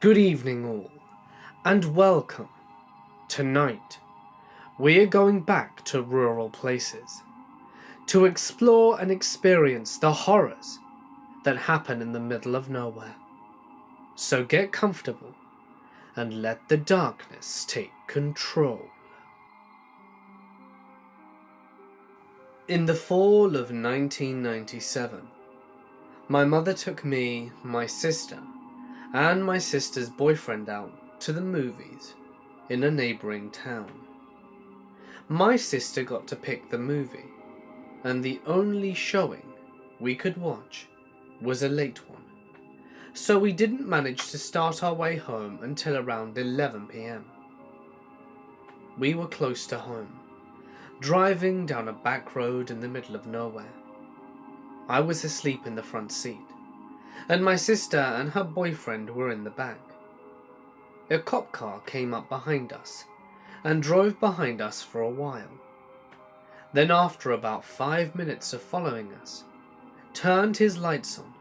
Good evening all, and welcome. Tonight, we are going back to rural places to explore and experience the horrors that happen in the middle of nowhere. So get comfortable and let the darkness take control. In the fall of 1997, my mother took me, my sister, and my sister's boyfriend out to the movies in a neighbouring town. My sister got to pick the movie, and the only showing we could watch was a late one, so we didn't manage to start our way home until around 11 p.m. We were close to home, driving down a back road in the middle of nowhere. I was asleep in the front seat, and my sister and her boyfriend were in the back. A cop car came up behind us and drove behind us for a while. Then after about 5 minutes of following us, turned his lights on.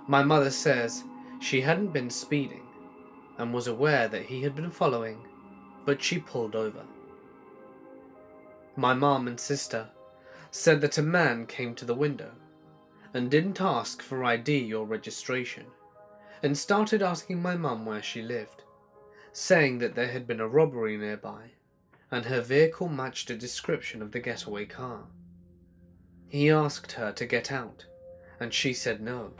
My mother says she hadn't been speeding and was aware that he had been following, but she pulled over. My mom and sister said that a man came to the window and didn't ask for ID or registration, and started asking my mum where she lived, saying that there had been a robbery nearby and her vehicle matched a description of the getaway car. He asked her to get out, and she said no.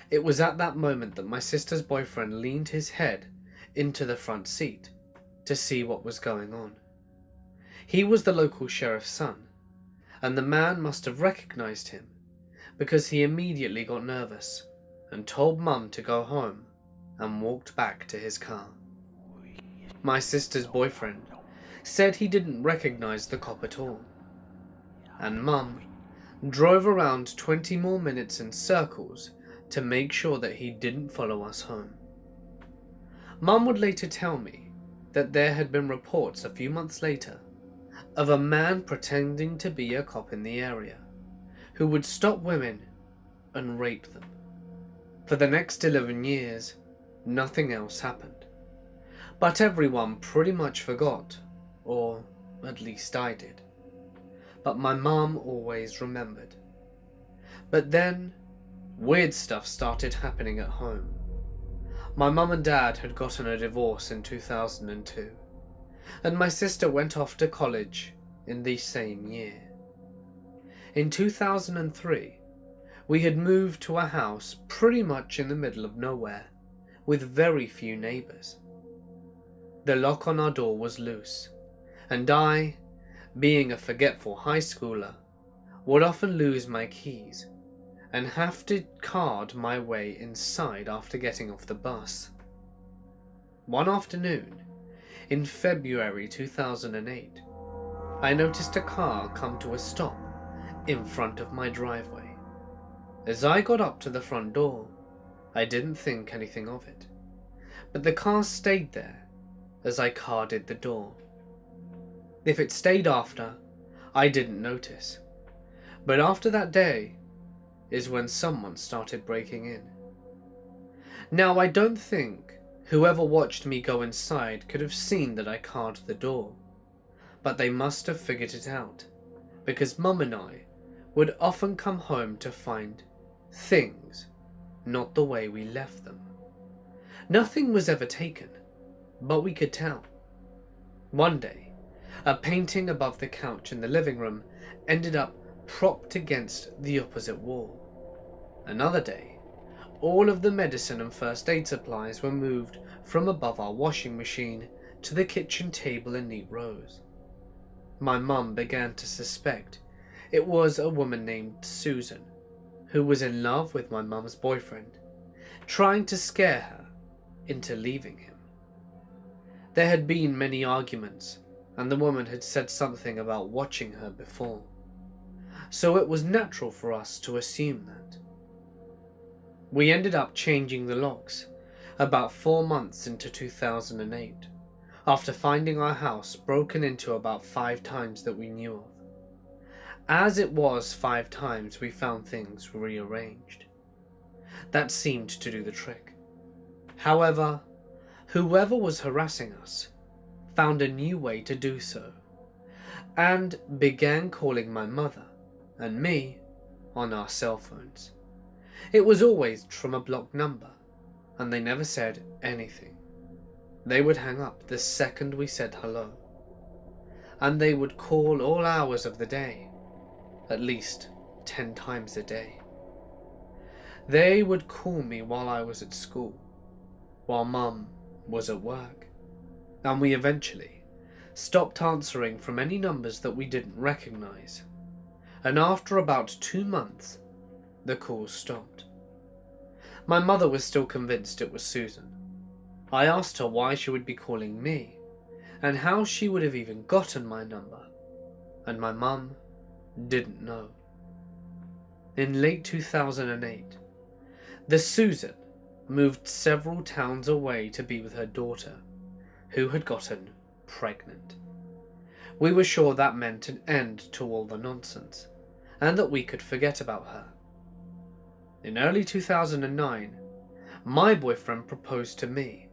It was at that moment that my sister's boyfriend leaned his head into the front seat to see what was going on. He was the local sheriff's son, and the man must have recognized him because he immediately got nervous and told Mum to go home and walked back to his car. My sister's boyfriend said he didn't recognize the cop at all, and Mum drove around 20 more minutes in circles to make sure that he didn't follow us home. Mum would later tell me that there had been reports a few months later of a man pretending to be a cop in the area who would stop women and rape them. For the next 11 years, nothing else happened. But everyone pretty much forgot, or at least I did. But my mom always remembered. But then, weird stuff started happening at home. My mum and dad had gotten a divorce in 2002, and my sister went off to college in the same year. In 2003, we had moved to a house pretty much in the middle of nowhere, with very few neighbours. The lock on our door was loose, and I, being a forgetful high schooler, would often lose my keys and have to card my way inside after getting off the bus. One afternoon, in February 2008, I noticed a car come to a stop in front of my driveway. As I got up to the front door, I didn't think anything of it, but the car stayed there as I carded the door. If it stayed after, I didn't notice, but after that day is when someone started breaking in. Now, I don't think whoever watched me go inside could have seen that I carded the door, but they must have figured it out, because Mum and I would often come home to find things not the way we left them. Nothing was ever taken, but we could tell. One day, a painting above the couch in the living room ended up propped against the opposite wall. Another day, all of the medicine and first aid supplies were moved from above our washing machine to the kitchen table in neat rows. My mum began to suspect it was a woman named Susan, who was in love with my mum's boyfriend, trying to scare her into leaving him. There had been many arguments, and the woman had said something about watching her before, so it was natural for us to assume that. We ended up changing the locks about 4 months into 2008, after finding our house broken into about 5 times that we knew of. As it was 5 times, we found things rearranged. That seemed to do the trick. However, whoever was harassing us found a new way to do so, and began calling my mother and me on our cell phones. It was always from a blocked number, and they never said anything. They would hang up the second we said hello, and they would call all hours of the day, at least 10 times a day. They would call me while I was at school, while Mum was at work, and we eventually stopped answering from any numbers that we didn't recognize, and after about 2 months, the calls stopped. My mother was still convinced it was Susan. I asked her why she would be calling me, and how she would have even gotten my number, and my mum didn't know. In late 2008, the Susan moved several towns away to be with her daughter, who had gotten pregnant. We were sure that meant an end to all the nonsense, and that we could forget about her. In early 2009, my boyfriend proposed to me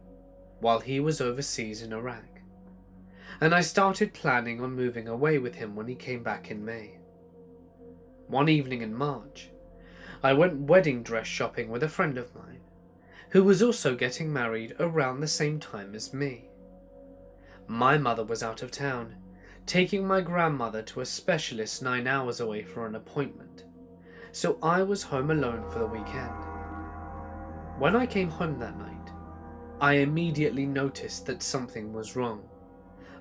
while he was overseas in Iraq, and I started planning on moving away with him when he came back in May. One evening in March, I went wedding dress shopping with a friend of mine, who was also getting married around the same time as me. My mother was out of town, taking my grandmother to a specialist 9 hours away for an appointment, so I was home alone for the weekend. When I came home that night, I immediately noticed that something was wrong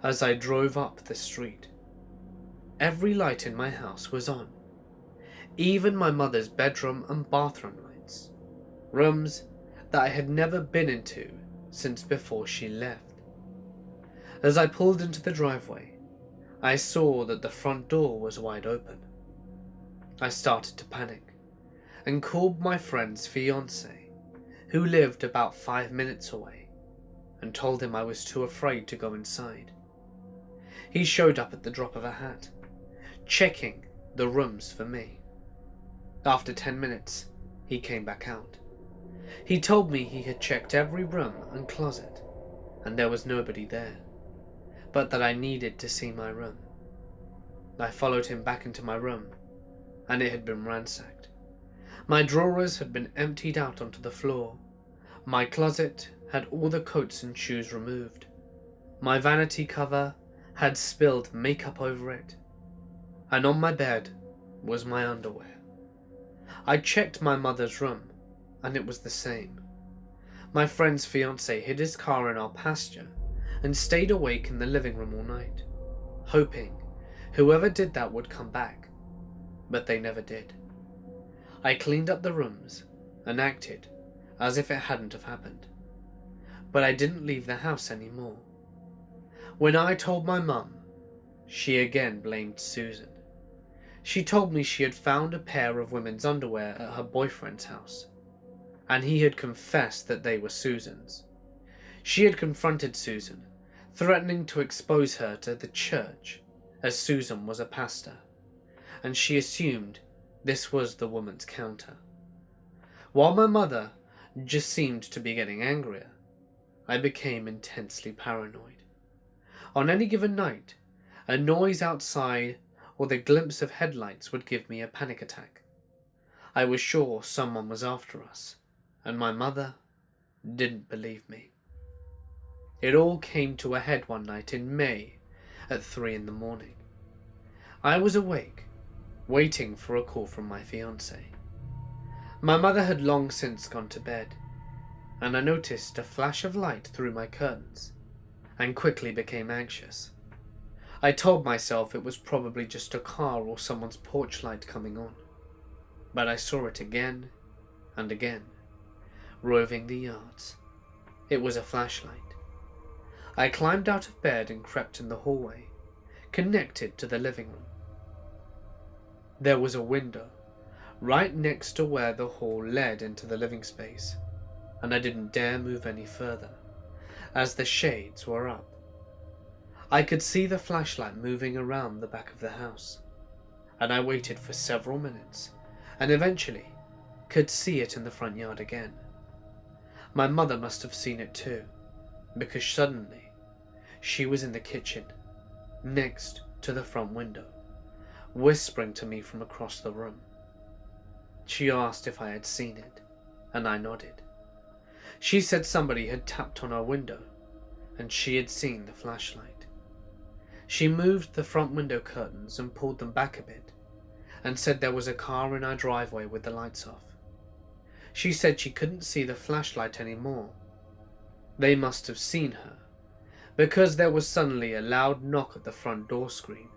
as I drove up the street. Every light in my house was on, even my mother's bedroom and bathroom lights, rooms that I had never been into since before she left. As I pulled into the driveway, I saw that the front door was wide open. I started to panic and called my friend's fiancé, who lived about 5 minutes away, and told him I was too afraid to go inside. He showed up at the drop of a hat, checking the rooms for me. After 10 minutes, he came back out. He told me he had checked every room and closet, and there was nobody there, but that I needed to see my room. I followed him back into my room, and it had been ransacked. My drawers had been emptied out onto the floor. My closet had all the coats and shoes removed. My vanity cover had spilled makeup over it, and on my bed was my underwear. I checked my mother's room, and it was the same. My friend's fiancé hid his car in our pasture and stayed awake in the living room all night, hoping whoever did that would come back, but they never did. I cleaned up the rooms and acted as if it hadn't have happened, but I didn't leave the house anymore. When I told my mum, she again blamed Susan. She told me she had found a pair of women's underwear at her boyfriend's house, and he had confessed that they were Susan's. She had confronted Susan, threatening to expose her to the church, as Susan was a pastor, and she assumed this was the woman's counter. While my mother just seemed to be getting angrier, I became intensely paranoid. On any given night, a noise outside or the glimpse of headlights would give me a panic attack. I was sure someone was after us, and my mother didn't believe me. It all came to a head one night in May at 3 in the morning. I was awake, waiting for a call from my fiancé. My mother had long since gone to bed, and I noticed a flash of light through my curtains, and quickly became anxious. I told myself it was probably just a car or someone's porch light coming on, but I saw it again and again, roving the yards. It was a flashlight. I climbed out of bed and crept in the hallway, connected to the living room. There was a window right next to where the hall led into the living space, and I didn't dare move any further, as the shades were up. I could see the flashlight moving around the back of the house, and I waited for several minutes, and eventually could see it in the front yard again. My mother must have seen it too, because suddenly she was in the kitchen, next to the front window, whispering to me from across the room. She asked if I had seen it, and I nodded. She said somebody had tapped on her window, and she had seen the flashlight. She moved the front window curtains and pulled them back a bit, and said there was a car in our driveway with the lights off. She said she couldn't see the flashlight anymore. They must have seen her, because there was suddenly a loud knock at the front door screen,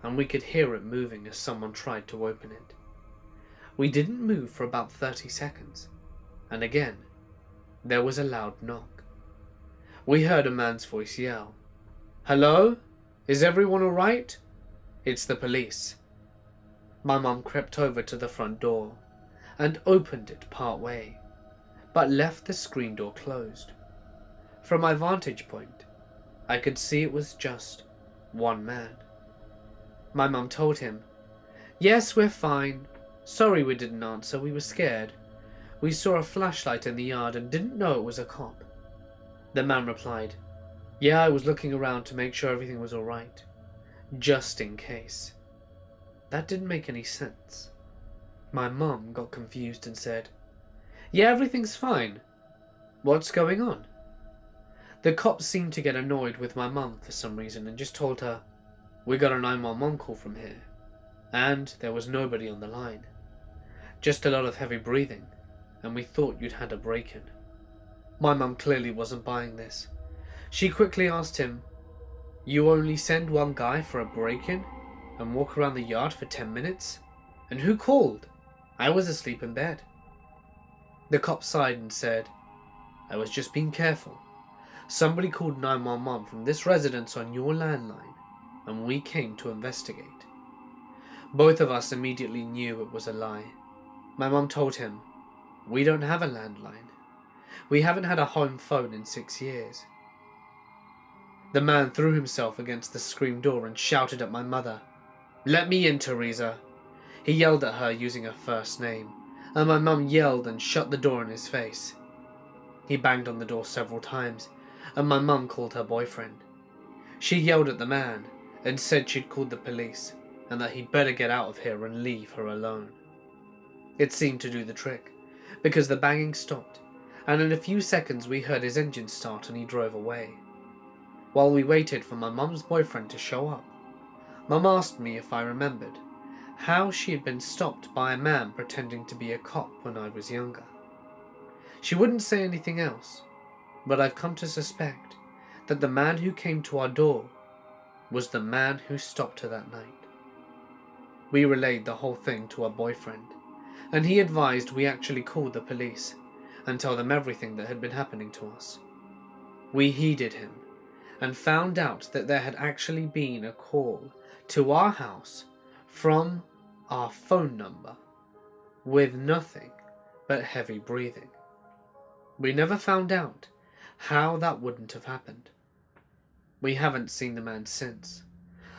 and we could hear it moving as someone tried to open it. We didn't move for about 30 seconds, and again, there was a loud knock. We heard a man's voice yell, "Hello? Is everyone all right? It's the police." My mum crept over to the front door and opened it part way, but left the screen door closed. From my vantage point, I could see it was just one man. My mum told him, "Yes, we're fine. Sorry we didn't answer, we were scared. We saw a flashlight in the yard and didn't know it was a cop." The man replied, "Yeah, I was looking around to make sure everything was alright, just in case." That didn't make any sense. My mum got confused and said, "Yeah, everything's fine. What's going on?" The cops seemed to get annoyed with my mum for some reason and just told her, "We got a 911 call from here, and there was nobody on the line. Just a lot of heavy breathing, and we thought you'd had a break-in." My mum clearly wasn't buying this. She quickly asked him, "You only send one guy for a break-in and walk around the yard for 10 minutes? And who called? I was asleep in bed." The cop sighed and said, "I was just being careful. Somebody called 911 from this residence on your landline, and we came to investigate." Both of us immediately knew it was a lie. My mum told him, "We don't have a landline. We haven't had a home phone in 6 years." The man threw himself against the screen door and shouted at my mother, "Let me in, Teresa." He yelled at her using her first name, and my mum yelled and shut the door in his face. He banged on the door several times, and my mum called her boyfriend. She yelled at the man and said she'd called the police and that he'd better get out of here and leave her alone. It seemed to do the trick, because the banging stopped, and in a few seconds we heard his engine start and he drove away. While we waited for my mum's boyfriend to show up, Mum asked me if I remembered how she had been stopped by a man pretending to be a cop when I was younger. She wouldn't say anything else, but I've come to suspect that the man who came to our door was the man who stopped her that night. We relayed the whole thing to our boyfriend, and he advised we actually call the police and tell them everything that had been happening to us. We heeded him and found out that there had actually been a call to our house from our phone number with nothing but heavy breathing. We never found out how that wouldn't have happened. We haven't seen the man since.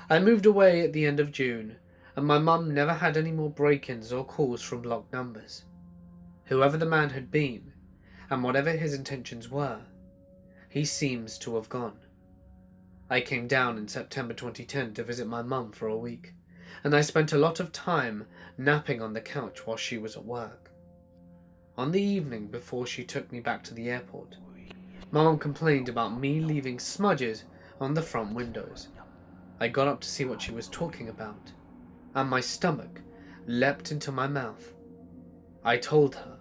I moved away at the end of June, and my mum never had any more break-ins or calls from blocked numbers. Whoever the man had been, and whatever his intentions were, he seems to have gone. I came down in September 2010 to visit my mum for a week, and I spent a lot of time napping on the couch while she was at work. On the evening before she took me back to the airport, my mum complained about me leaving smudges on the front windows. I got up to see what she was talking about, and my stomach leapt into my mouth. I told her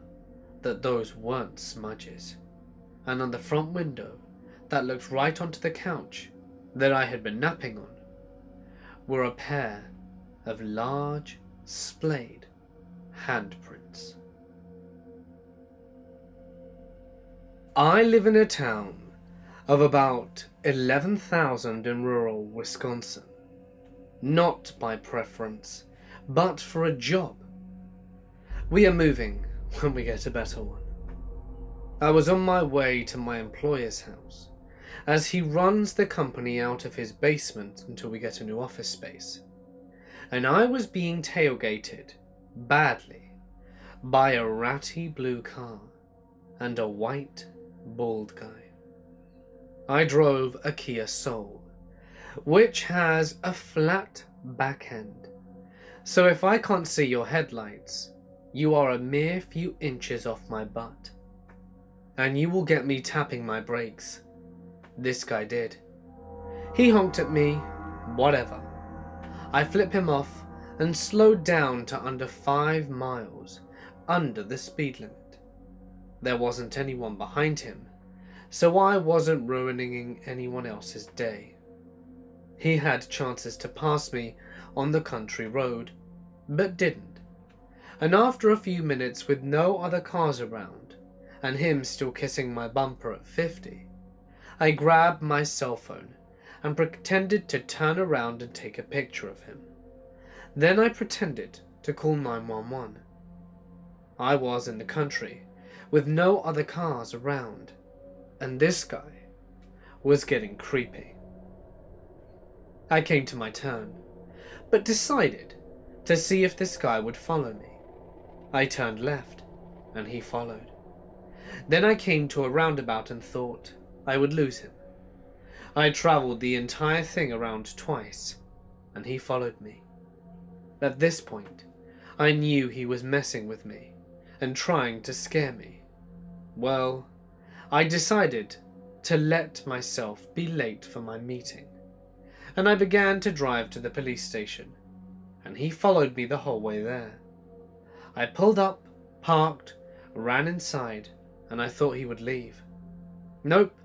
that those weren't smudges, and on the front window that looked right onto the couch that I had been napping on were a pair of large, splayed handprints. I live in a town of about 11,000 in rural Wisconsin. Not by preference, but for a job. We are moving when we get a better one. I was on my way to my employer's house, as he runs the company out of his basement until we get a new office space. And I was being tailgated, badly, by a ratty blue car and a white bald guy. I drove a Kia Soul, which has a flat back end. So if I can't see your headlights, you are a mere few inches off my butt. And you will get me tapping my brakes. This guy did. He honked at me, whatever. I flip him off and slowed down to under 5 miles, under the speed limit. There wasn't anyone behind him, so I wasn't ruining anyone else's day. He had chances to pass me on the country road, but didn't. And after a few minutes with no other cars around, and him still kissing my bumper at 50, I grabbed my cell phone and pretended to turn around and take a picture of him. Then I pretended to call 911. I was in the country, with no other cars around, and this guy was getting creepy. I came to my turn, but decided to see if this guy would follow me. I turned left, and he followed. Then I came to a roundabout and thought I would lose him. I travelled the entire thing around twice, and he followed me. At this point, I knew he was messing with me and trying to scare me. Well, I decided to let myself be late for my meeting, and I began to drive to the police station, and he followed me the whole way there. I pulled up, parked, ran inside, and I thought he would leave. Nope,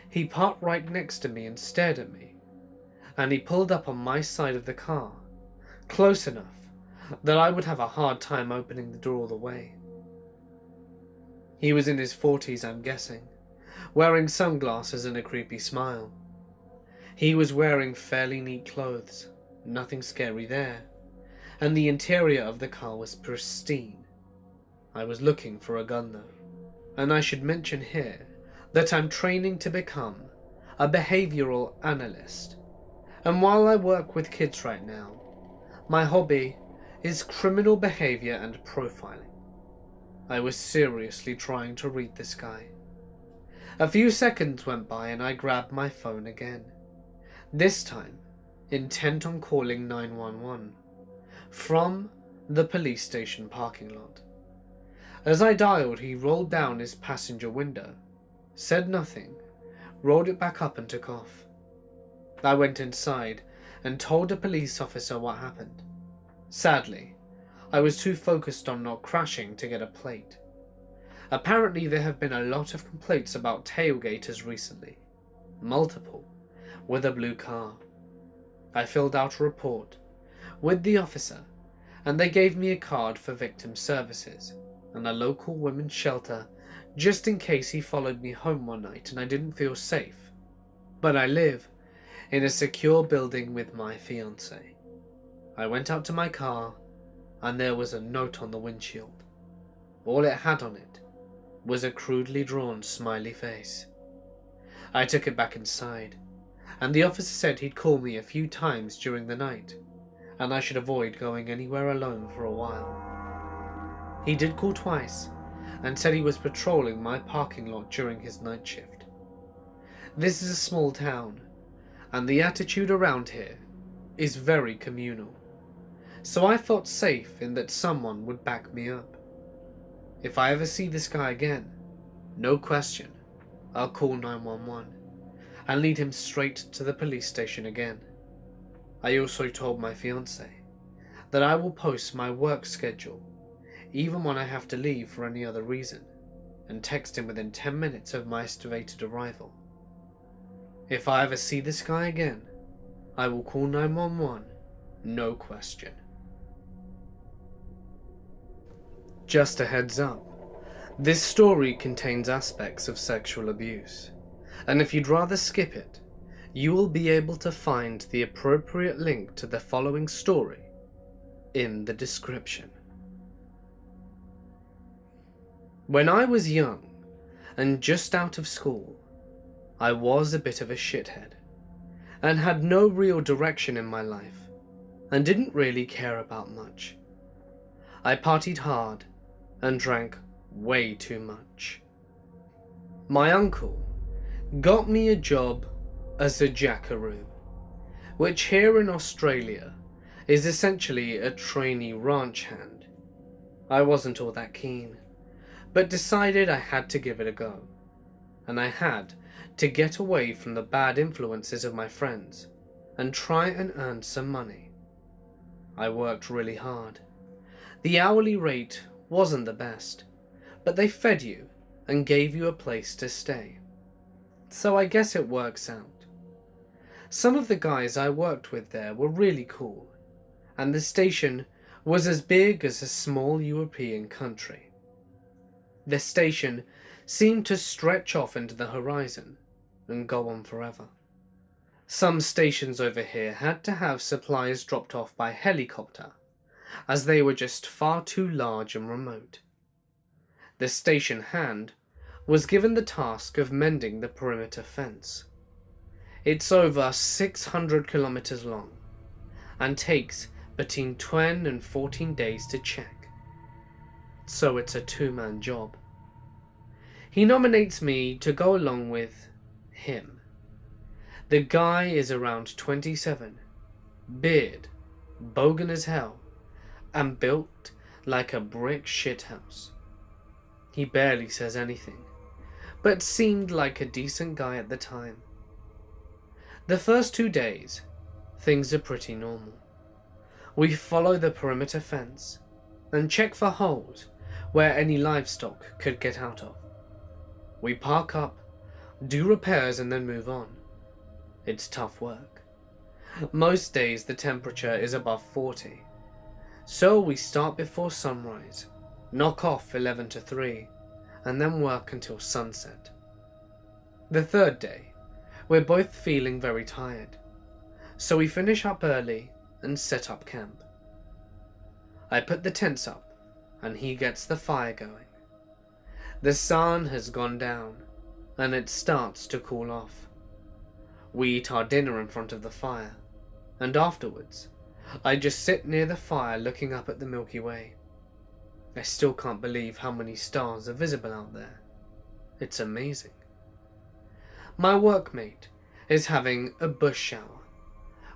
he parked right next to me and stared at me, and he pulled up on my side of the car, close enough that I would have a hard time opening the door all the way. He was in his 40s, I'm guessing, wearing sunglasses and a creepy smile. He was wearing fairly neat clothes, nothing scary there, and the interior of the car was pristine. I was looking for a gun though, and I should mention here that I'm training to become a behavioral analyst, and while I work with kids right now, my hobby is criminal behavior and profiling. I was seriously trying to read this guy. A few seconds went by and I grabbed my phone again, this time intent on calling 911 from the police station parking lot. As I dialed, he rolled down his passenger window, said nothing, rolled it back up and took off. I went inside and told a police officer what happened. Sadly, I was too focused on not crashing to get a plate. Apparently there have been a lot of complaints about tailgaters recently, multiple, with a blue car. I filled out a report with the officer, and they gave me a card for victim services and a local women's shelter just in case he followed me home one night and I didn't feel safe. But I live in a secure building with my fiancée. I went out to my car and there was a note on the windshield. All it had on it was a crudely drawn smiley face. I took it back inside, and the officer said he'd call me a few times during the night, and I should avoid going anywhere alone for a while. He did call twice, and said he was patrolling my parking lot during his night shift. This is a small town, and the attitude around here is very communal, so I felt safe in that someone would back me up. If I ever see this guy again, no question, I'll call 911 and lead him straight to the police station again. I also told my fiancé that I will post my work schedule even when I have to leave for any other reason, and text him within 10 minutes of my estimated arrival. If I ever see this guy again, I will call 911, no question. Just a heads up, this story contains aspects of sexual abuse, and if you'd rather skip it, you will be able to find the appropriate link to the following story in the description. When I was young and just out of school, I was a bit of a shithead and had no real direction in my life and didn't really care about much. I partied hard and drank way too much. My uncle got me a job as a jackaroo, which here in Australia is essentially a trainee ranch hand. I wasn't all that keen, but decided I had to give it a go, and I had to get away from the bad influences of my friends and try and earn some money. I worked really hard. The hourly rate wasn't the best, but they fed you and gave you a place to stay. So I guess it works out. Some of the guys I worked with there were really cool, and the station was as big as a small European country. The station seemed to stretch off into the horizon and go on forever. Some stations over here had to have supplies dropped off by helicopter, as they were just far too large and remote. The station hand was given the task of mending the perimeter fence. It's over 600 kilometers long and takes between 10 and 14 days to check. So it's a two-man job. He nominates me to go along with him. The guy is around 27, beard, bogan as hell, and built like a brick shithouse. He barely says anything, but seemed like a decent guy at the time. The first 2 days, things are pretty normal. We follow the perimeter fence and check for holes where any livestock could get out of. We park up, do repairs and then move on. It's tough work. Most days the temperature is above 40, so we start before sunrise, knock off 11 to 3, and then work until sunset. The third day, we're both feeling very tired, so we finish up early and set up camp. I put the tents up, and he gets the fire going. The sun has gone down, and it starts to cool off. We eat our dinner in front of the fire, and afterwards, I just sit near the fire looking up at the Milky Way. I still can't believe how many stars are visible out there. It's amazing. My workmate is having a bush shower,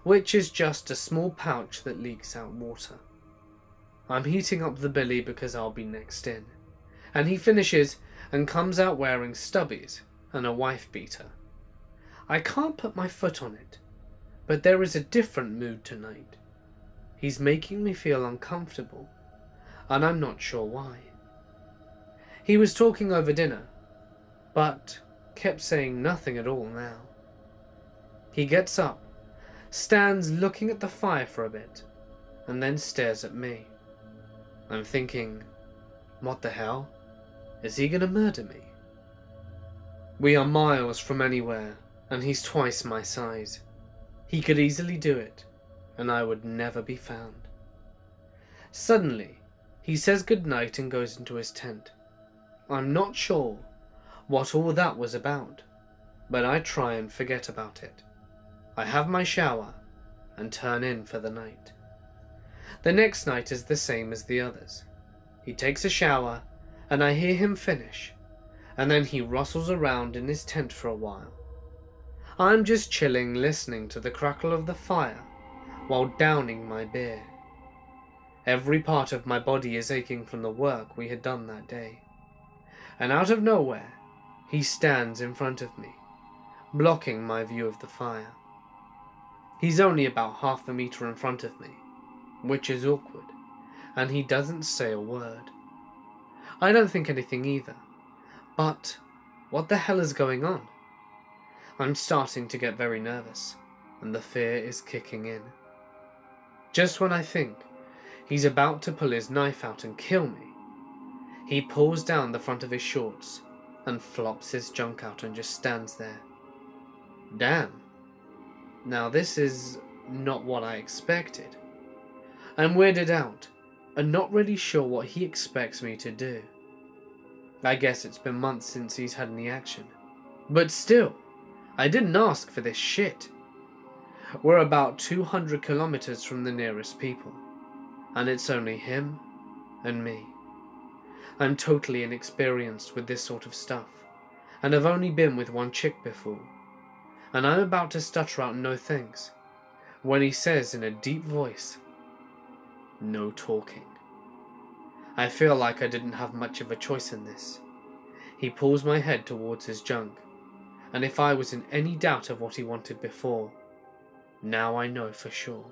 which is just a small pouch that leaks out water. I'm heating up the billy because I'll be next in, and he finishes and comes out wearing stubbies and a wife beater. I can't put my foot on it, but there is a different mood tonight. He's making me feel uncomfortable, and I'm not sure why. He was talking over dinner, but kept saying nothing at all now. He gets up, stands looking at the fire for a bit, and then stares at me. I'm thinking, what the hell? Is he gonna murder me? We are miles from anywhere, and he's twice my size. He could easily do it, and I would never be found. Suddenly, he says goodnight and goes into his tent. I'm not sure what all that was about, but I try and forget about it. I have my shower and turn in for the night. The next night is the same as the others. He takes a shower, and I hear him finish, and then he rustles around in his tent for a while. I'm just chilling, listening to the crackle of the fire while downing my beer. Every part of my body is aching from the work we had done that day. And out of nowhere, he stands in front of me, blocking my view of the fire. He's only about half a meter in front of me, which is awkward, and he doesn't say a word. I don't think anything either, but what the hell is going on? I'm starting to get very nervous, and the fear is kicking in. Just when I think he's about to pull his knife out and kill me, he pulls down the front of his shorts and flops his junk out and just stands there. Damn. Now this is not what I expected. I'm weirded out and not really sure what he expects me to do. I guess it's been months since he's had any action. But still, I didn't ask for this shit. We're about 200 kilometers from the nearest people, and it's only him and me. I'm totally inexperienced with this sort of stuff, and have only been with one chick before, and I'm about to stutter out no thanks, when he says in a deep voice, "No talking." I feel like I didn't have much of a choice in this. He pulls my head towards his junk, and if I was in any doubt of what he wanted before, now I know for sure.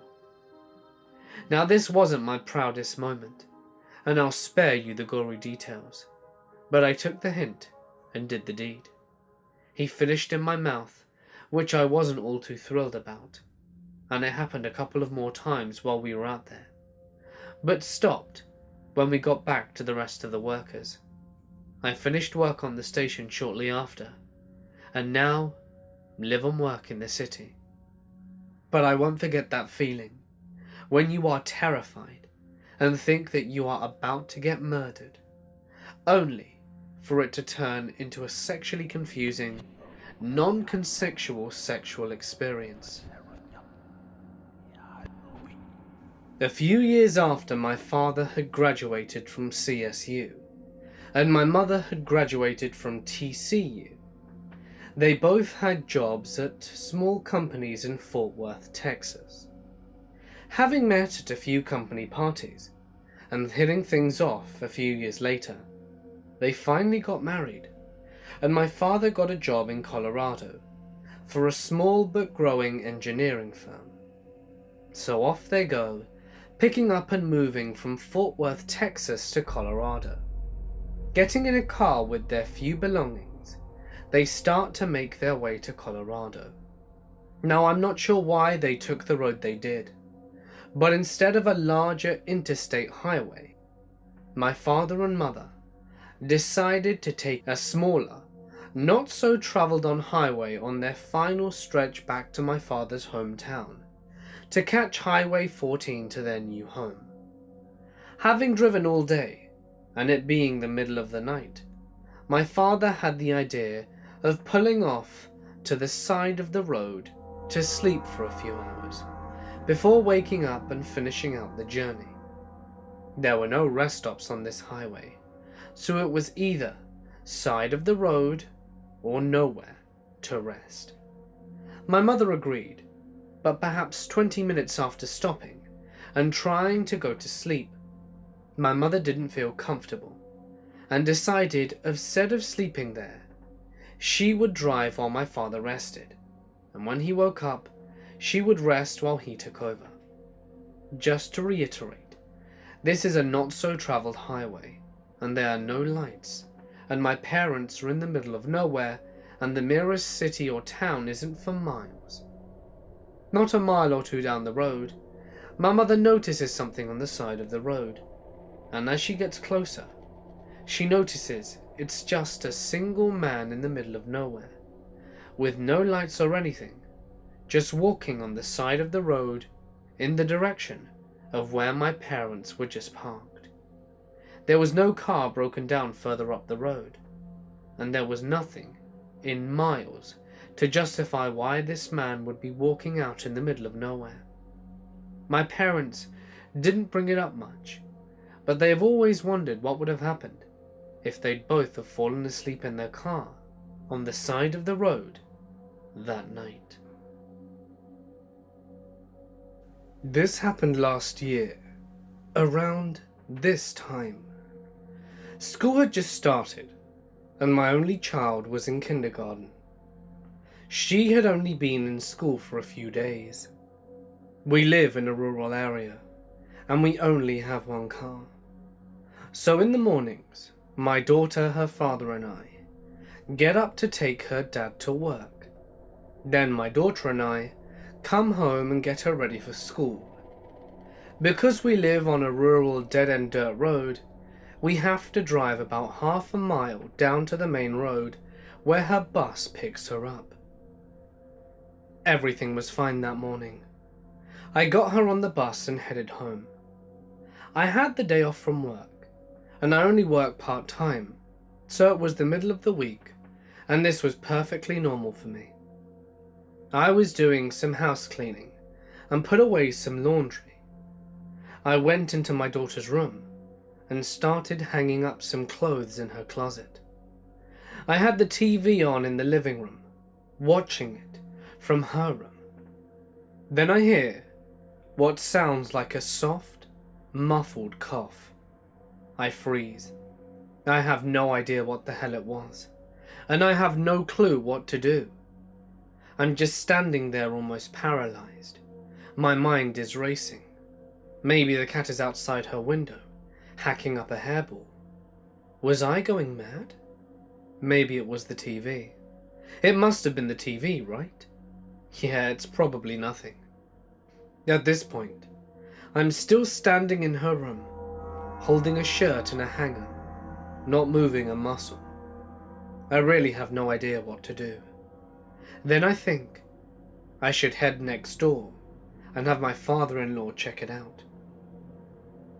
Now this wasn't my proudest moment, and I'll spare you the gory details, but I took the hint and did the deed. He finished in my mouth, which I wasn't all too thrilled about, and it happened a couple of more times while we were out there, but stopped when we got back to the rest of the workers. I finished work on the station shortly after, and now live and work in the city. But I won't forget that feeling when you are terrified and think that you are about to get murdered, only for it to turn into a sexually confusing, non-consensual sexual experience. A few years after my father had graduated from CSU, and my mother had graduated from TCU, they both had jobs at small companies in Fort Worth, Texas. Having met at a few company parties, and hitting things off a few years later, they finally got married, and my father got a job in Colorado for a small but growing engineering firm. So off they go, picking up and moving from Fort Worth, Texas to Colorado. Getting in a car with their few belongings, they start to make their way to Colorado. Now I'm not sure why they took the road they did, but instead of a larger interstate highway, my father and mother decided to take a smaller, not so traveled on highway on their final stretch back to my father's hometown, to catch Highway 14 to their new home. Having driven all day, and it being the middle of the night, my father had the idea of pulling off to the side of the road to sleep for a few hours, before waking up and finishing out the journey. There were no rest stops on this highway, so it was either side of the road or nowhere to rest. My mother agreed, but perhaps 20 minutes after stopping and trying to go to sleep, my mother didn't feel comfortable and decided instead of sleeping there, she would drive while my father rested, and when he woke up, she would rest while he took over. Just to reiterate, this is a not-so-traveled highway, and there are no lights, and my parents are in the middle of nowhere, and the nearest city or town isn't for miles. Not a mile or two down the road, my mother notices something on the side of the road, and as she gets closer, she notices it's just a single man in the middle of nowhere, with no lights or anything, just walking on the side of the road in the direction of where my parents were just parked. There was no car broken down further up the road, and there was nothing in miles to justify why this man would be walking out in the middle of nowhere. My parents didn't bring it up much, but they have always wondered what would have happened if they'd both have fallen asleep in their car on the side of the road that night. This happened last year, around this time. School had just started, and my only child was in kindergarten. She had only been in school for a few days. We live in a rural area, and we only have one car. So in the mornings, my daughter, her father, and I get up to take her dad to work. Then my daughter and I come home and get her ready for school. Because we live on a rural dead-end dirt road, we have to drive about half a mile down to the main road where her bus picks her up. Everything was fine that morning. I got her on the bus and headed home. I had the day off from work, and I only work part-time, so it was the middle of the week, and this was perfectly normal for me. I was doing some house cleaning and put away some laundry. I went into my daughter's room and started hanging up some clothes in her closet. I had the TV on in the living room, watching it from her room. Then I hear what sounds like a soft, muffled cough. I freeze. I have no idea what the hell it was, and I have no clue what to do. I'm just standing there almost paralyzed. My mind is racing. Maybe the cat is outside her window, hacking up a hairball. Was I going mad? Maybe it was the TV. It must have been the TV, right? Yeah, it's probably nothing. At this point, I'm still standing in her room, holding a shirt in a hanger, not moving a muscle. I really have no idea what to do. Then I think I should head next door and have my father-in-law check it out.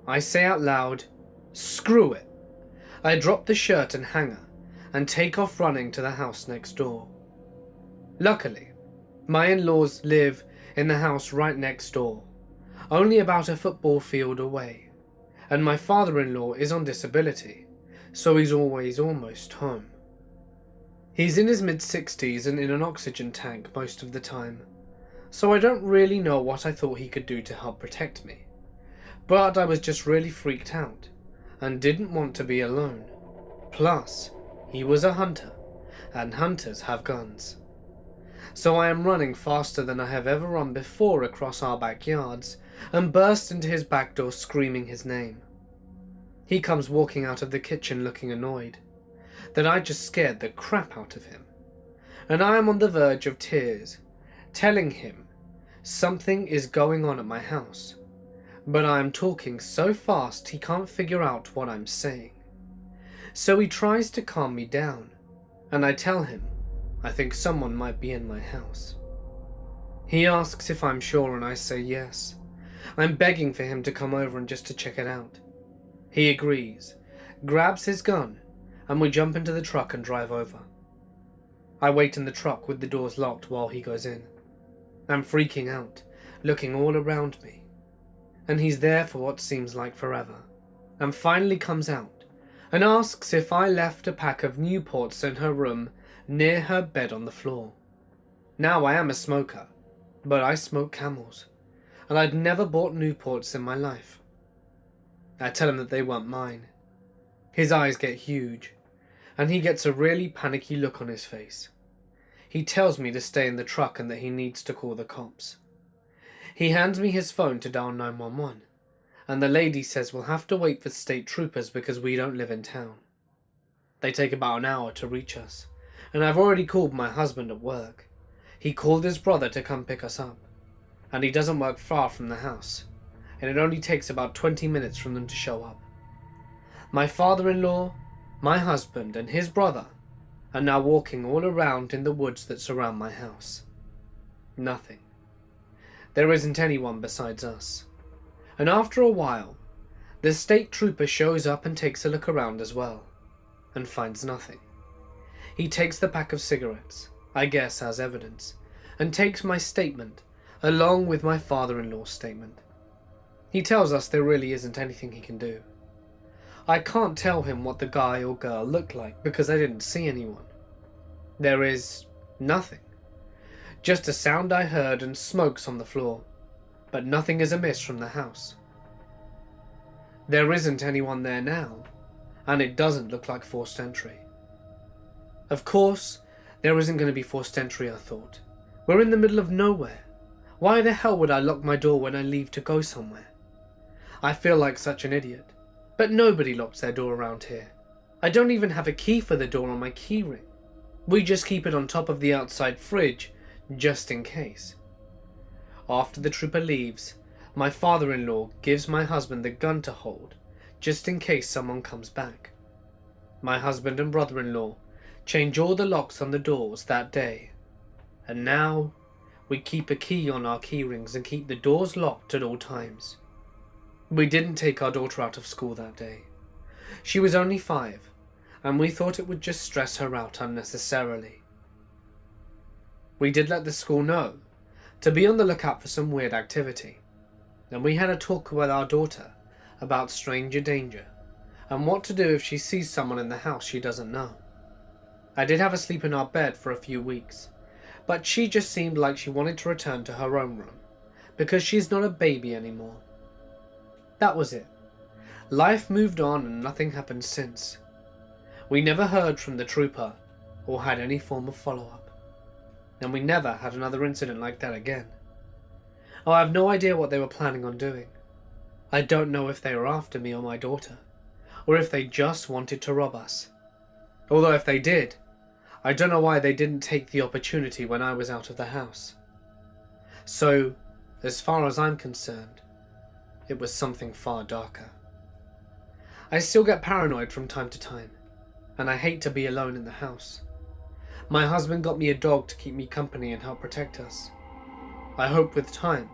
I say out loud, "Screw it." I drop the shirt and hanger and take off running to the house next door. Luckily, my in-laws live in the house right next door, only about a football field away, and my father-in-law is on disability, so he's always almost home. He's in his mid-60s and in an oxygen tank most of the time, so I don't really know what I thought he could do to help protect me, but I was just really freaked out and didn't want to be alone. Plus, he was a hunter, and hunters have guns. So I am running faster than I have ever run before across our backyards and burst into his back door screaming his name. He comes walking out of the kitchen looking annoyed that I just scared the crap out of him, and I am on the verge of tears, telling him something is going on at my house, but I am talking so fast he can't figure out what I'm saying. So he tries to calm me down, and I tell him I think someone might be in my house. He asks if I'm sure, and I say yes. I'm begging for him to come over and just to check it out. He agrees, grabs his gun, and we jump into the truck and drive over. I wait in the truck with the doors locked while he goes in. I'm freaking out, looking all around me, and he's there for what seems like forever, and finally comes out and asks if I left a pack of Newports in her room near her bed on the floor. Now I am a smoker, but I smoke Camels, and I'd never bought Newports in my life. I tell him that they weren't mine. His eyes get huge, and he gets a really panicky look on his face. He tells me to stay in the truck and that he needs to call the cops. He hands me his phone to dial 911, and the lady says we'll have to wait for state troopers because we don't live in town. They take about an hour to reach us, and I've already called my husband at work. He called his brother to come pick us up, and he doesn't work far from the house, and it only takes about 20 minutes for them to show up. My father-in-law, my husband, and his brother are now walking all around in the woods that surround my house. Nothing. There isn't anyone besides us. And after a while, the state trooper shows up and takes a look around as well, and finds nothing. He takes the pack of cigarettes, I guess as evidence, and takes my statement along with my father-in-law's statement. He tells us there really isn't anything he can do. I can't tell him what the guy or girl looked like because I didn't see anyone. There is nothing. Just a sound I heard and smokes on the floor, but nothing is amiss from the house. There isn't anyone there now, and it doesn't look like forced entry. Of course, there isn't going to be forced entry, I thought. We're in the middle of nowhere. Why the hell would I lock my door when I leave to go somewhere? I feel like such an idiot, but nobody locks their door around here. I don't even have a key for the door on my keyring. We just keep it on top of the outside fridge, just in case. After the trooper leaves, my father-in-law gives my husband the gun to hold, just in case someone comes back. My husband and brother-in-law change all the locks on the doors that day, and now we keep a key on our keyrings and keep the doors locked at all times. We didn't take our daughter out of school that day. She was only 5, and we thought it would just stress her out unnecessarily. We did let the school know to be on the lookout for some weird activity, and we had a talk with our daughter about stranger danger and what to do if she sees someone in the house she doesn't know. I did have her sleep in our bed for a few weeks, but she just seemed like she wanted to return to her own room, because she's not a baby anymore. That was it. Life moved on and nothing happened since. We never heard from the trooper or had any form of follow-up, and we never had another incident like that again. Oh, I have no idea what they were planning on doing. I don't know if they were after me or my daughter, or if they just wanted to rob us. Although if they did, I don't know why they didn't take the opportunity when I was out of the house. So, as far as I'm concerned, it was something far darker. I still get paranoid from time to time, and I hate to be alone in the house. My husband got me a dog to keep me company and help protect us. I hope with time,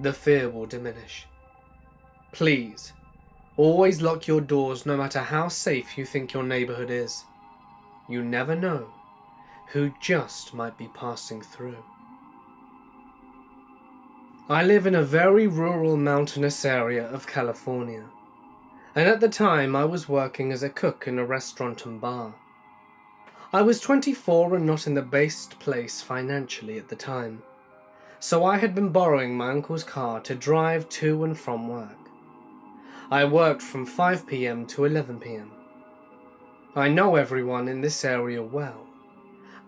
the fear will diminish. Please, always lock your doors no matter how safe you think your neighborhood is. You never know who just might be passing through. I live in a very rural mountainous area of California, and at the time I was working as a cook in a restaurant and bar. I was 24 and not in the best place financially at the time, so I had been borrowing my uncle's car to drive to and from work. I worked from 5 p.m. to 11 p.m. I know everyone in this area well,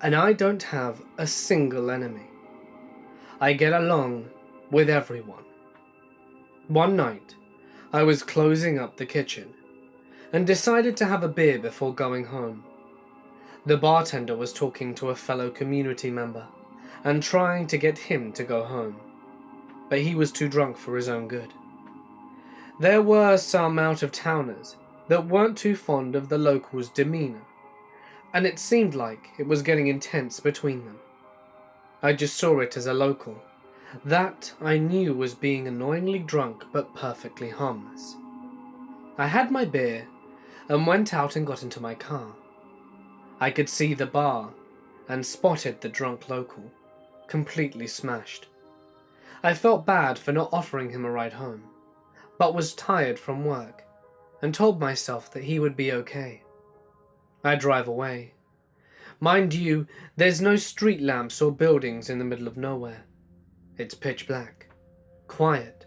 and I don't have a single enemy. I get along with everyone. One night, I was closing up the kitchen and decided to have a beer before going home. The bartender was talking to a fellow community member and trying to get him to go home, but he was too drunk for his own good. There were some out-of-towners that weren't too fond of the locals' demeanor, and it seemed like it was getting intense between them. I just saw it as a local that I knew was being annoyingly drunk but perfectly harmless. I had my beer and went out and got into my car. I could see the bar and spotted the drunk local, completely smashed. I felt bad for not offering him a ride home, but was tired from work and told myself that he would be okay. I drive away. Mind you, there's no street lamps or buildings in the middle of nowhere. It's pitch black, quiet,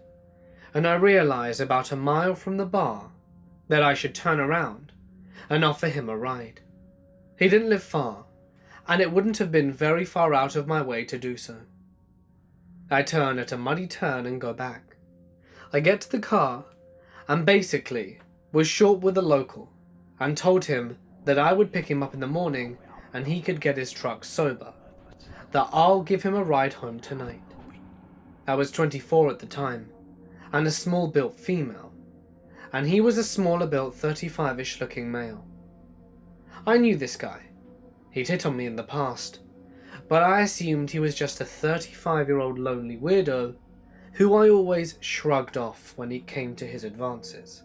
and I realize about a mile from the bar that I should turn around and offer him a ride. He didn't live far, and it wouldn't have been very far out of my way to do so. I turn at a muddy turn and go back. I get to the car and basically was short with the local and told him that I would pick him up in the morning and he could get his truck sober, that I'll give him a ride home tonight. I was 24 at the time, and a small-built female, and he was a smaller-built 35-ish looking male. I knew this guy. He'd hit on me in the past, but I assumed he was just a 35-year-old lonely weirdo who I always shrugged off when it came to his advances.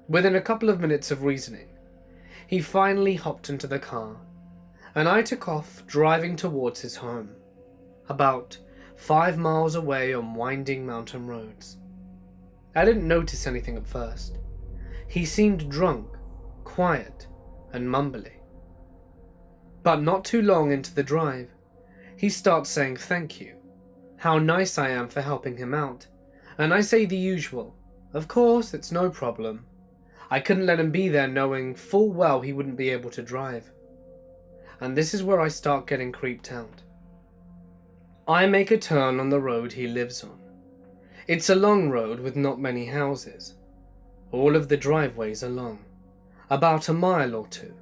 Within a couple of minutes of reasoning, he finally hopped into the car, and I took off driving towards his home, about 5 miles away on winding mountain roads. I didn't notice anything at first. He seemed drunk, quiet, and mumbly. But not too long into the drive, he starts saying thank you, how nice I am for helping him out, and I say the usual, of course, it's no problem. I couldn't let him be there knowing full well he wouldn't be able to drive. And this is where I start getting creeped out. I make a turn on the road he lives on. It's a long road with not many houses. All of the driveways are long, about a mile or two,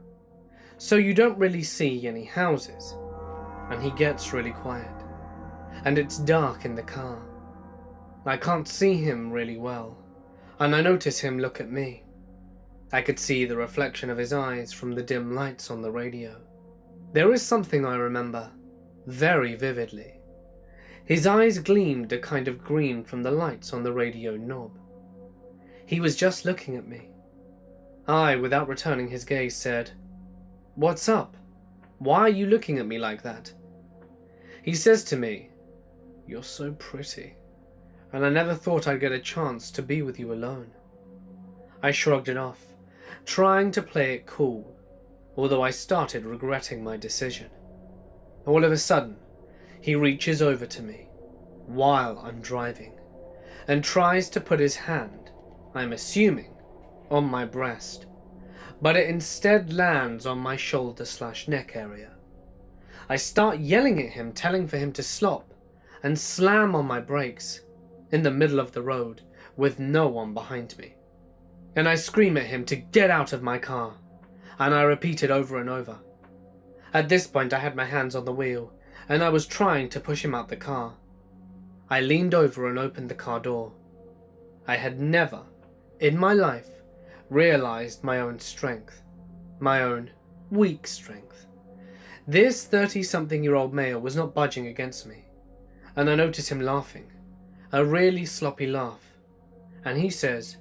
so you don't really see any houses, and he gets really quiet, and it's dark in the car. I can't see him really well, and I notice him look at me. I could see the reflection of his eyes from the dim lights on the radio. There is something I remember very vividly. His eyes gleamed a kind of green from the lights on the radio knob. He was just looking at me. I, without returning his gaze, said, "What's up? Why are you looking at me like that?" He says to me, "You're so pretty, and I never thought I'd get a chance to be with you alone." I shrugged it off, trying to play it cool, although I started regretting my decision. All of a sudden, he reaches over to me while I'm driving and tries to put his hand, I'm assuming, on my breast, but it instead lands on my shoulder/neck area. I start yelling at him, telling for him to stop, and slam on my brakes in the middle of the road with no one behind me. And I scream at him to get out of my car, and I repeat it over and over. At this point I had my hands on the wheel, and I was trying to push him out the car. I leaned over and opened the car door. I had never, in my life, realized my own strength, my own weak strength. This 30-something-year-old male was not budging against me, and I noticed him laughing, a really sloppy laugh, and he says,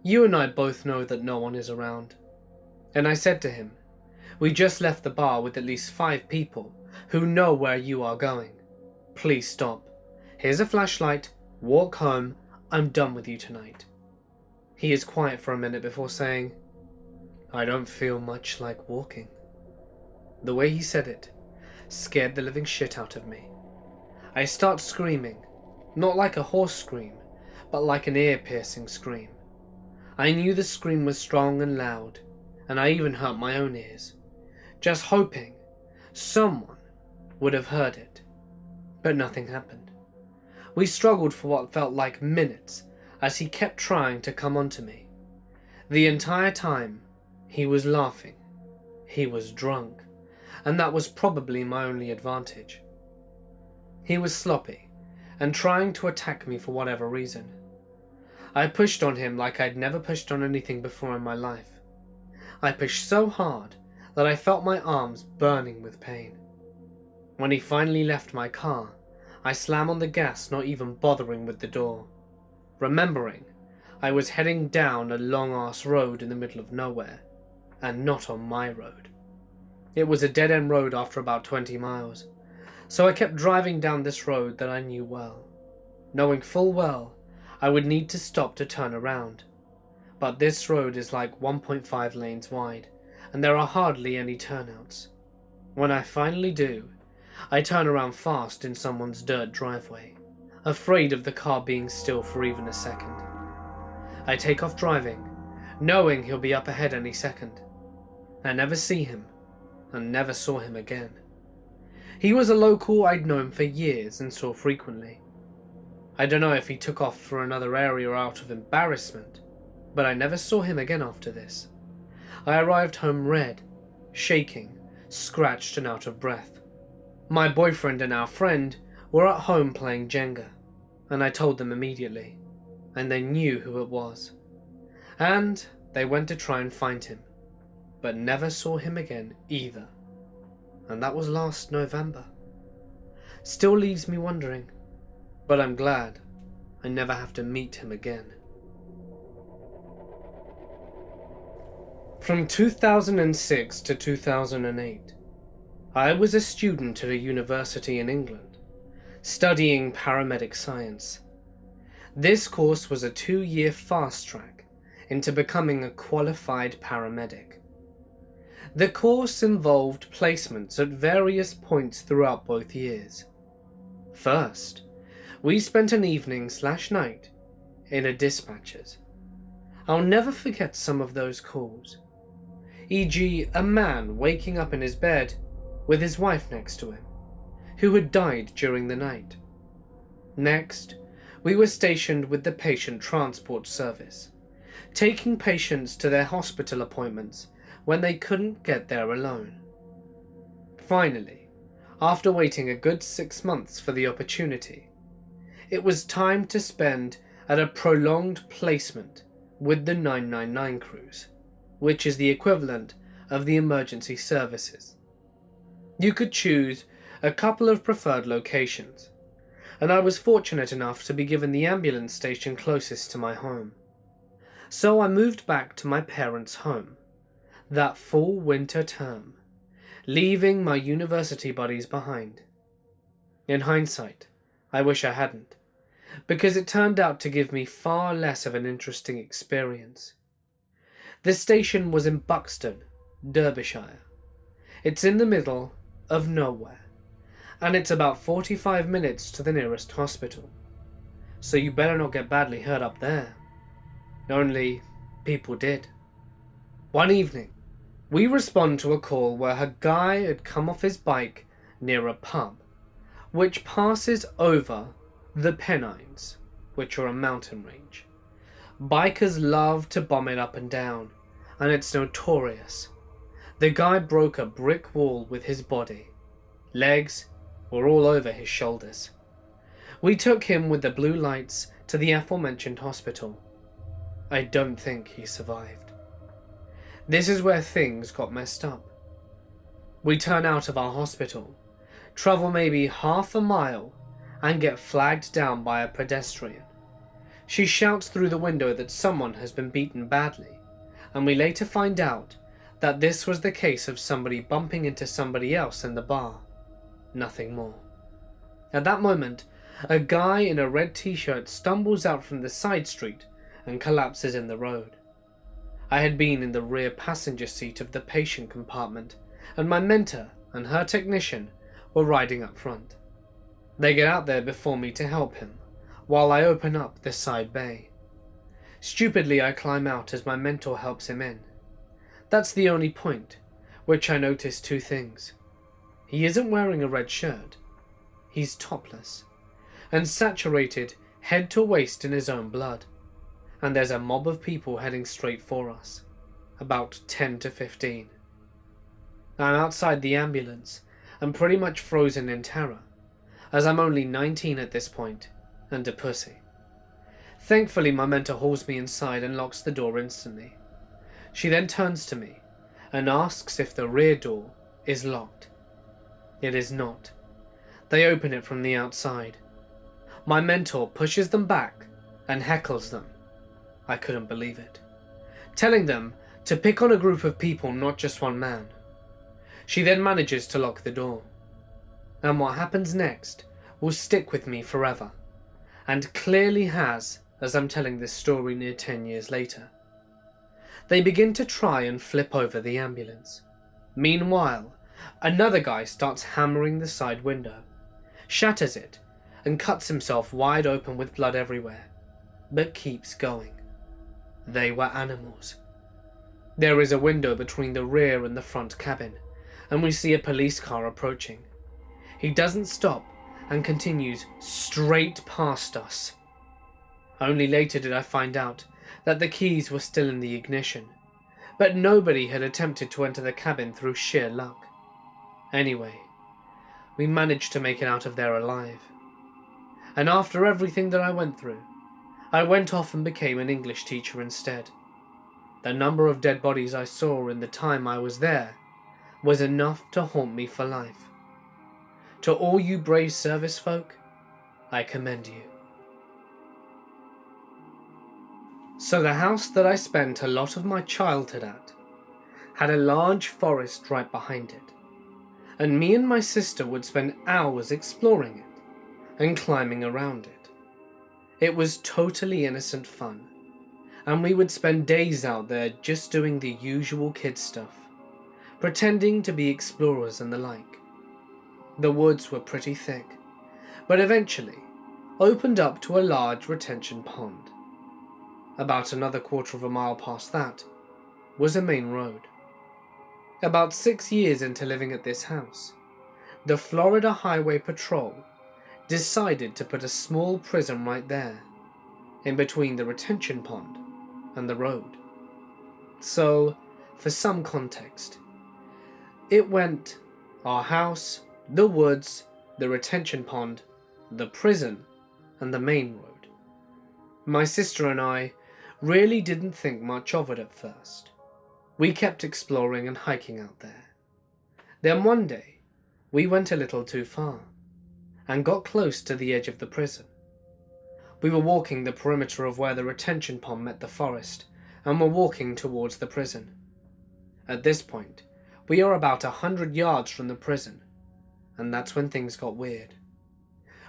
"You and I both know that no one is around." And I said to him, "We just left the bar with at least 5 people who know where you are going. Please stop. Here's a flashlight. Walk home. I'm done with you tonight." He is quiet for a minute before saying, "I don't feel much like walking." The way he said it scared the living shit out of me. I start screaming, not like a horse scream, but like an ear-piercing scream. I knew the scream was strong and loud, and I even hurt my own ears, just hoping someone would have heard it. But nothing happened. We struggled for what felt like minutes as he kept trying to come onto me. The entire time, he was laughing. He was drunk, and that was probably my only advantage. He was sloppy and trying to attack me for whatever reason. I pushed on him like I'd never pushed on anything before in my life. I pushed so hard that I felt my arms burning with pain. When he finally left my car, I slammed on the gas, not even bothering with the door, remembering I was heading down a long-ass road in the middle of nowhere, and not on my road. It was a dead-end road after about 20 miles, so I kept driving down this road that I knew well, knowing full well I would need to stop to turn around. But this road is like 1.5 lanes wide, and there are hardly any turnouts. When I finally do, I turn around fast in someone's dirt driveway, afraid of the car being still for even a second. I take off driving, knowing he'll be up ahead any second. I never see him, and never saw him again. He was a local I'd known for years and saw frequently. I don't know if he took off for another area out of embarrassment, but I never saw him again after this. I arrived home red, shaking, scratched and out of breath. My boyfriend and our friend were at home playing Jenga, and I told them immediately, and they knew who it was. And they went to try and find him, but never saw him again either. And that was last November. Still leaves me wondering, but I'm glad I never have to meet him again. From 2006 to 2008, I was a student at a university in England, studying paramedic science. This course was a 2-year fast track into becoming a qualified paramedic. The course involved placements at various points throughout both years. First, we spent an evening/night in a dispatcher's. I'll never forget some of those calls, e.g. a man waking up in his bed with his wife next to him, who had died during the night. Next, we were stationed with the patient transport service, taking patients to their hospital appointments when they couldn't get there alone. Finally, after waiting a good 6 months for the opportunity, it was time to spend at a prolonged placement with the 999 crews, which is the equivalent of the emergency services. You could choose a couple of preferred locations, and I was fortunate enough to be given the ambulance station closest to my home. So I moved back to my parents' home that full winter term, leaving my university buddies behind. In hindsight, I wish I hadn't, because it turned out to give me far less of an interesting experience. The station was in Buxton, Derbyshire. It's in the middle of nowhere, and it's about 45 minutes to the nearest hospital. So you better not get badly hurt up there. Only people did. One evening, we respond to a call where a guy had come off his bike near a pub, which passes over the Pennines, which are a mountain range. Bikers love to bomb it up and down, and it's notorious. The guy broke a brick wall with his body. Legs were all over his shoulders. We took him with the blue lights to the aforementioned hospital. I don't think he survived. This is where things got messed up. We turn out of our hospital, travel maybe half a mile, and get flagged down by a pedestrian. She shouts through the window that someone has been beaten badly, and we later find out that this was the case of somebody bumping into somebody else in the bar. Nothing more. At that moment, a guy in a red t-shirt stumbles out from the side street and collapses in the road. I had been in the rear passenger seat of the patient compartment, and my mentor and her technician were riding up front. They get out there before me to help him, while I open up the side bay. Stupidly, I climb out as my mentor helps him in. That's the only point, which I notice two things. He isn't wearing a red shirt. He's topless, and saturated head to waist in his own blood. And there's a mob of people heading straight for us, about 10 to 15. I'm outside the ambulance and pretty much frozen in terror, as I'm only 19 at this point, and a pussy. Thankfully, my mentor hauls me inside and locks the door instantly. She then turns to me and asks if the rear door is locked. It is not. They open it from the outside. My mentor pushes them back and heckles them. I couldn't believe it, telling them to pick on a group of people, not just one man. She then manages to lock the door. And what happens next will stick with me forever, and clearly has, as I'm telling this story near 10 years later. They begin to try and flip over the ambulance. Meanwhile, another guy starts hammering the side window, shatters it, and cuts himself wide open with blood everywhere, but keeps going. They were animals. There is a window between the rear and the front cabin, and we see a police car approaching. He doesn't stop and continues straight past us. Only later did I find out that the keys were still in the ignition, but nobody had attempted to enter the cabin through sheer luck. Anyway, we managed to make it out of there alive. And after everything that I went through, I went off and became an English teacher instead. The number of dead bodies I saw in the time I was there was enough to haunt me for life. To all you brave service folk, I commend you. So the house that I spent a lot of my childhood at had a large forest right behind it, and me and my sister would spend hours exploring it and climbing around it. It was totally innocent fun, and we would spend days out there just doing the usual kid stuff, pretending to be explorers and the like. The woods were pretty thick, but eventually opened up to a large retention pond. About another quarter of a mile past that was a main road. About 6 years into living at this house, the Florida Highway Patrol decided to put a small prison right there, in between the retention pond and the road. So, for some context, it went our house, the woods, the retention pond, the prison, and the main road. My sister and I really didn't think much of it at first. We kept exploring and hiking out there. Then one day, we went a little too far, and got close to the edge of the prison. We were walking the perimeter of where the retention pond met the forest, and were walking towards the prison. At this point, we are about 100 yards from the prison, and that's when things got weird.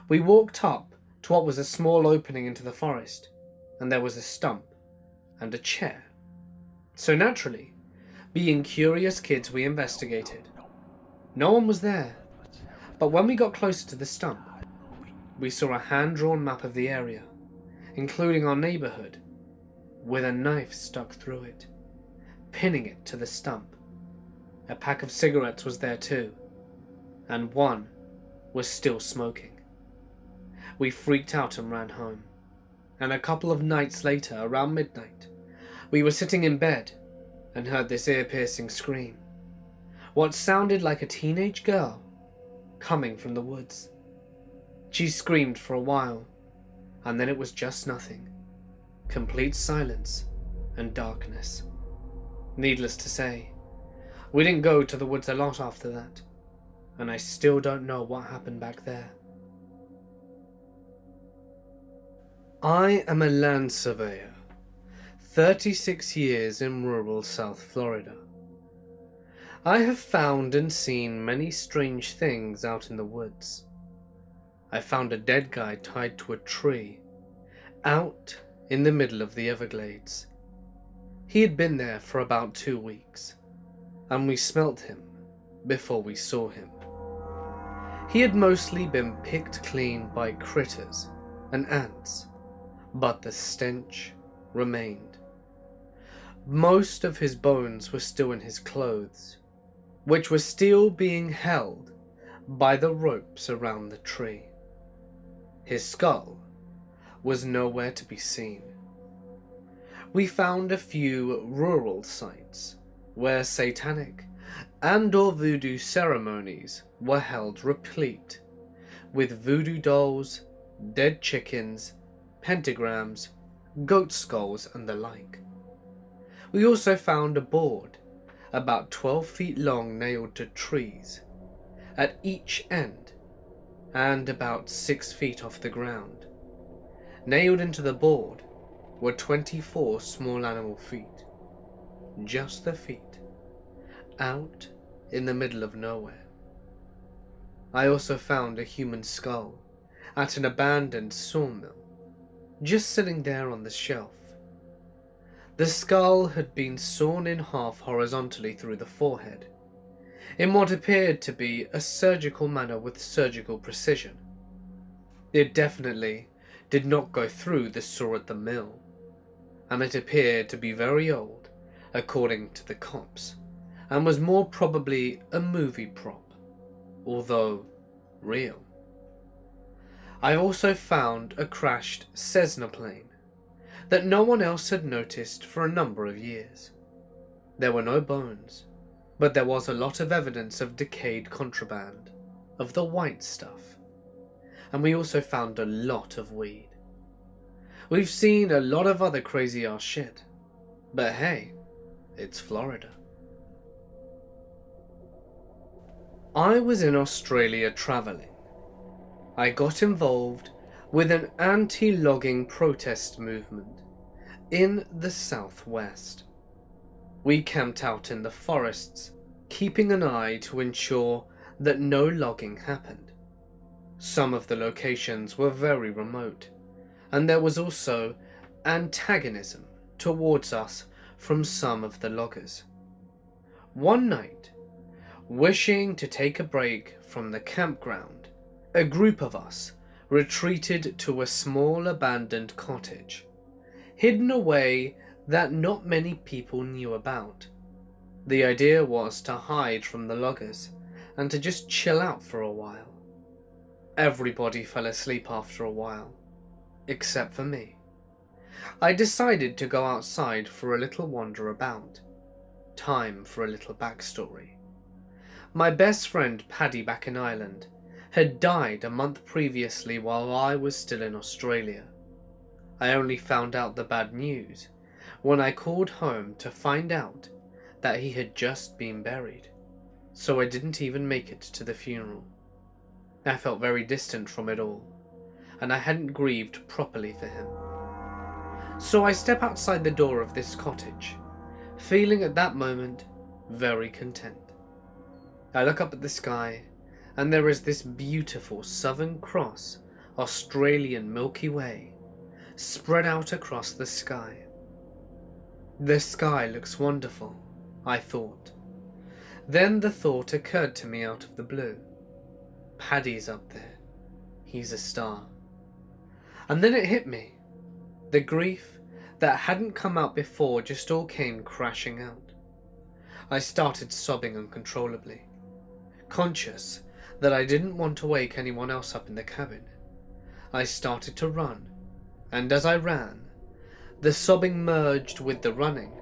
We walked up to what was a small opening into the forest, and there was a stump and a chair. So naturally, Being curious kids, we investigated. No one was there, but when we got closer to the stump, we saw a hand-drawn map of the area, including our neighborhood, with a knife stuck through it, pinning it to the stump. A pack of cigarettes was there too, and one was still smoking. We freaked out and ran home, and a couple of nights later, around midnight, we were sitting in bed and heard this ear-piercing scream. What sounded like a teenage girl coming from the woods. She screamed for a while, and then it was just nothing. Complete silence and darkness. Needless to say, we didn't go to the woods a lot after that, and I still don't know what happened back there. I am a land surveyor, 36 years in rural South Florida. I have found and seen many strange things out in the woods. I found a dead guy tied to a tree, out in the middle of the Everglades. He had been there for about 2 weeks, and we smelt him before we saw him. He had mostly been picked clean by critters and ants, but the stench remained. Most of his bones were still in his clothes, which were still being held by the ropes around the tree. His skull was nowhere to be seen. We found a few rural sites where satanic and/or voodoo ceremonies were held, replete with voodoo dolls, dead chickens, pentagrams, goat skulls, and the like. We also found a board about 12 feet long nailed to trees at each end and about 6 feet off the ground. Nailed into the board were 24 small animal feet, just the feet, out in the middle of nowhere. I also found a human skull at an abandoned sawmill, just sitting there on the shelf. The skull had been sawn in half horizontally through the forehead, in what appeared to be a surgical manner with surgical precision. It definitely did not go through the saw at the mill, and it appeared to be very old, according to the cops, and was more probably a movie prop, although real. I also found a crashed Cessna plane that no one else had noticed for a number of years. There were no bones, but there was a lot of evidence of decayed contraband, of the white stuff, and we also found a lot of weed. We've seen a lot of other crazy ass shit, but hey, it's Florida. I was in Australia travelling. I got involved with an anti-logging protest movement in the southwest. We camped out in the forests, keeping an eye to ensure that no logging happened. Some of the locations were very remote, and there was also antagonism towards us from some of the loggers. One night, wishing to take a break from the campground, a group of us retreated to a small abandoned cottage, hidden away that not many people knew about. The idea was to hide from the loggers and to just chill out for a while. Everybody fell asleep after a while, except for me. I decided to go outside for a little wander about. Time for a little backstory. My best friend Paddy back in Ireland had died a month previously while I was still in Australia. I only found out the bad news when I called home to find out that he had just been buried, so I didn't even make it to the funeral. I felt very distant from it all, and I hadn't grieved properly for him. So I step outside the door of this cottage, feeling at that moment very content. I look up at the sky, and there is this beautiful Southern Cross Australian Milky Way spread out across the sky. The sky looks wonderful, I thought. Then the thought occurred to me out of the blue. Paddy's up there. He's a star. And then it hit me. The grief that hadn't come out before just all came crashing out. I started sobbing uncontrollably, conscious that I didn't want to wake anyone else up in the cabin. I started to run, and as I ran, the sobbing merged with the running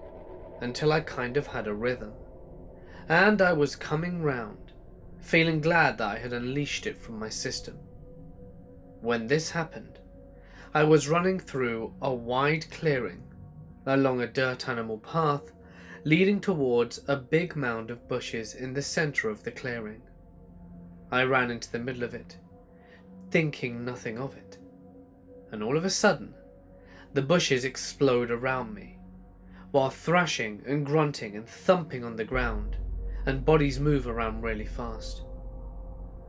until I kind of had a rhythm, and I was coming round, feeling glad that I had unleashed it from my system. When this happened, I was running through a wide clearing along a dirt animal path leading towards a big mound of bushes in the center of the clearing. I ran into the middle of it, thinking nothing of it, and all of a sudden, the bushes explode around me, while thrashing and grunting and thumping on the ground, and bodies move around really fast.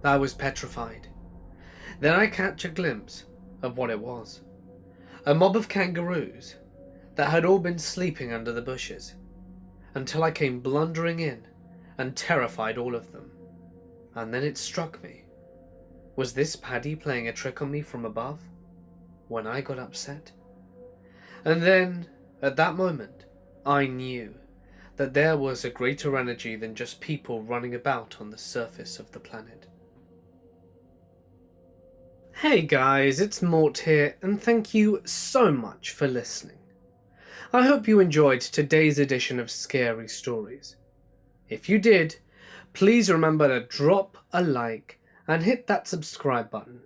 I was petrified. Then I catch a glimpse of what it was. A mob of kangaroos that had all been sleeping under the bushes, until I came blundering in and terrified all of them. And then it struck me. Was this Paddy playing a trick on me from above when I got upset? And then, at that moment, I knew that there was a greater energy than just people running about on the surface of the planet. Hey guys, it's Mort here, and thank you so much for listening. I hope you enjoyed today's edition of Scary Stories. If you did, please remember to drop a like and hit that subscribe button.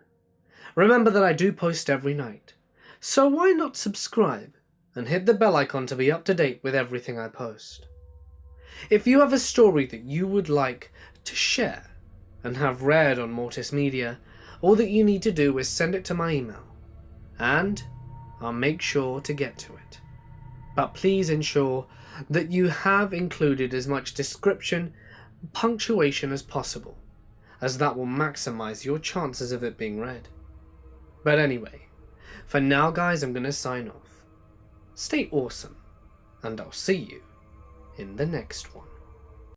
Remember that I do post every night, so why not subscribe and hit the bell icon to be up to date with everything I post. If you have a story that you would like to share and have read on Mortis Media, all that you need to do is send it to my email, and I'll make sure to get to it. But please ensure that you have included as much description and punctuation as possible, as that will maximize your chances of it being read. But anyway, for now guys, I'm going to sign off. Stay awesome, and I'll see you in the next one.